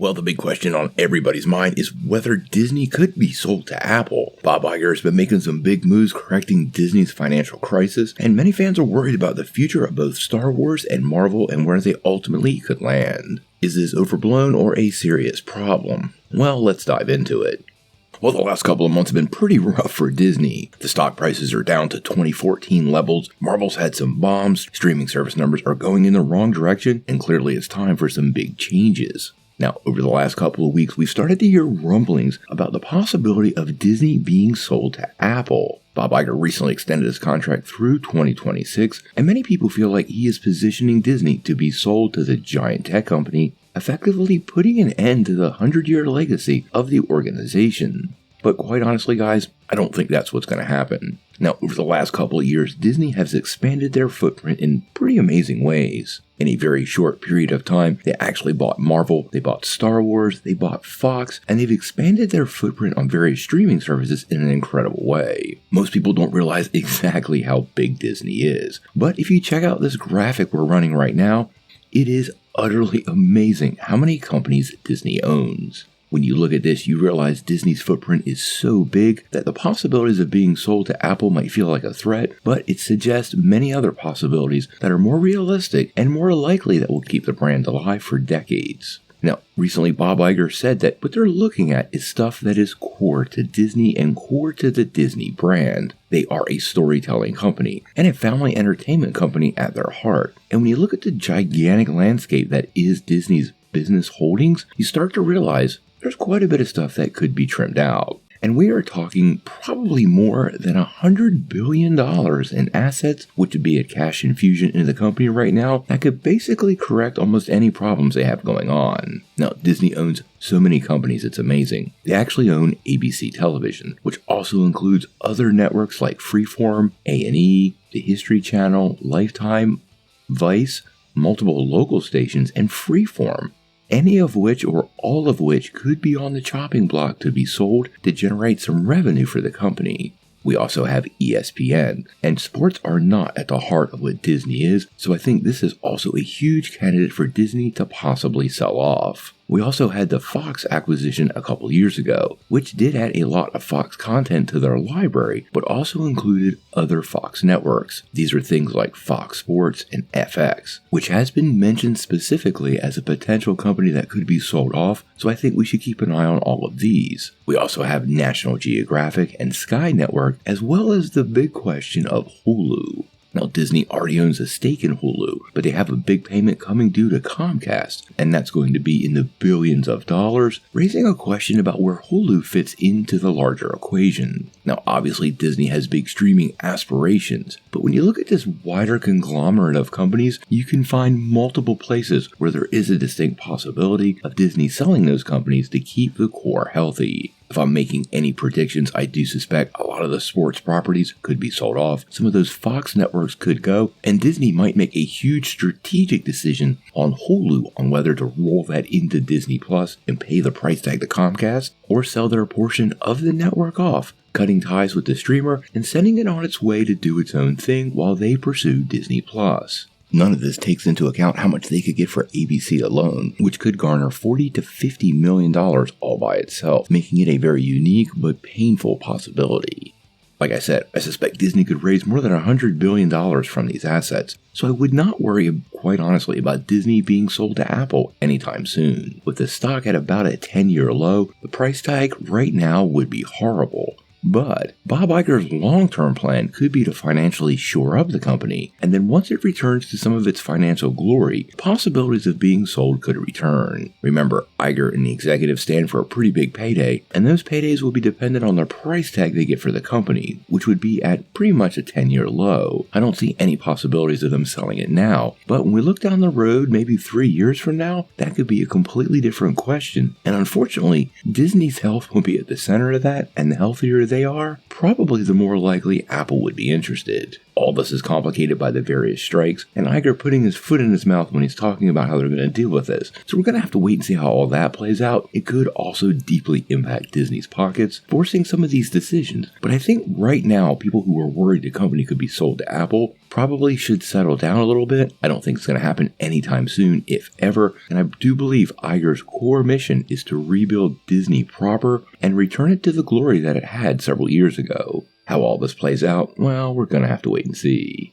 Well, the big question on everybody's mind is whether Disney could be sold to Apple. Bob Iger has been making some big moves correcting Disney's financial crisis, and many fans are worried about the future of both Star Wars and Marvel and where they ultimately could land. Is this overblown or a serious problem? Well, let's dive into it. Well, the last couple of months have been pretty rough for Disney. The stock prices are down to 2014 levels, Marvel's had some bombs, streaming service numbers are going in the wrong direction, and clearly it's time for some big changes. Now, over the last couple of weeks, we've started to hear rumblings about the possibility of Disney being sold to Apple. Bob Iger recently extended his contract through 2026, and many people feel like he is positioning Disney to be sold to the giant tech company, effectively putting an end to the 100-year legacy of the organization. But quite honestly, guys, I don't think that's what's going to happen. Now, over the last couple of years, Disney has expanded their footprint in pretty amazing ways. In a very short period of time, they actually bought Marvel, they bought Star Wars, they bought Fox, and they've expanded their footprint on various streaming services in an incredible way. Most people don't realize exactly how big Disney is, but if you check out this graphic we're running right now, it is utterly amazing how many companies Disney owns. When you look at this, you realize Disney's footprint is so big that the possibilities of being sold to Apple might feel like a threat, but it suggests many other possibilities that are more realistic and more likely that will keep the brand alive for decades. Now, recently Bob Iger said that what they're looking at is stuff that is core to Disney and core to the Disney brand. They are a storytelling company and a family entertainment company at their heart. And when you look at the gigantic landscape that is Disney's business holdings, you start to realize there's quite a bit of stuff that could be trimmed out. And we are talking probably more than $100 billion in assets, which would be a cash infusion into the company right now that could basically correct almost any problems they have going on. Now, Disney owns so many companies, it's amazing. They actually own ABC Television, which also includes other networks like Freeform, A&E, the History Channel, Lifetime, Vice, multiple local stations, and Freeform. Any of which or all of which could be on the chopping block to be sold to generate some revenue for the company. We also have ESPN, and sports are not at the heart of what Disney is, so I think this is also a huge candidate for Disney to possibly sell off. We also had the Fox acquisition a couple years ago, which did add a lot of Fox content to their library, but also included other Fox networks. These are things like Fox Sports and FX, which has been mentioned specifically as a potential company that could be sold off, so I think we should keep an eye on all of these. We also have National Geographic and Sky Network, as well as the big question of Hulu. Now, Disney already owns a stake in Hulu, but they have a big payment coming due to Comcast, and that's going to be in the billions of dollars, raising a question about where Hulu fits into the larger equation. Now, obviously, Disney has big streaming aspirations, but when you look at this wider conglomerate of companies, you can find multiple places where there is a distinct possibility of Disney selling those companies to keep the core healthy. If I'm making any predictions, I do suspect a lot of the sports properties could be sold off, some of those Fox networks could go, and Disney might make a huge strategic decision on Hulu on whether to roll that into Disney Plus and pay the price tag to Comcast, or sell their portion of the network off, cutting ties with the streamer and sending it on its way to do its own thing while they pursue Disney Plus. None of this takes into account how much they could get for ABC alone, which could garner $40 to $50 million all by itself, making it a very unique but painful possibility. Like I said, I suspect Disney could raise more than $100 billion from these assets, so I would not worry, quite honestly, about Disney being sold to Apple anytime soon. With the stock at about a 10-year low, the price tag right now would be horrible. But Bob Iger's long-term plan could be to financially shore up the company, and then once it returns to some of its financial glory, possibilities of being sold could return. Remember, Iger and the executives stand for a pretty big payday, and those paydays will be dependent on the price tag they get for the company, which would be at pretty much a 10-year low. I don't see any possibilities of them selling it now, but when we look down the road, maybe 3 years from now, that could be a completely different question, and unfortunately, Disney's health will be at the center of that, and the healthier they are, probably the more likely Apple would be interested. All this is complicated by the various strikes, and Iger putting his foot in his mouth when he's talking about how they're going to deal with this. So we're going to have to wait and see how all that plays out. It could also deeply impact Disney's pockets, forcing some of these decisions. But I think right now, people who are worried the company could be sold to Apple probably should settle down a little bit. I don't think it's going to happen anytime soon, if ever, and I do believe Iger's core mission is to rebuild Disney proper and return it to the glory that it had several years ago. How all this plays out, well, we're going to have to wait and see.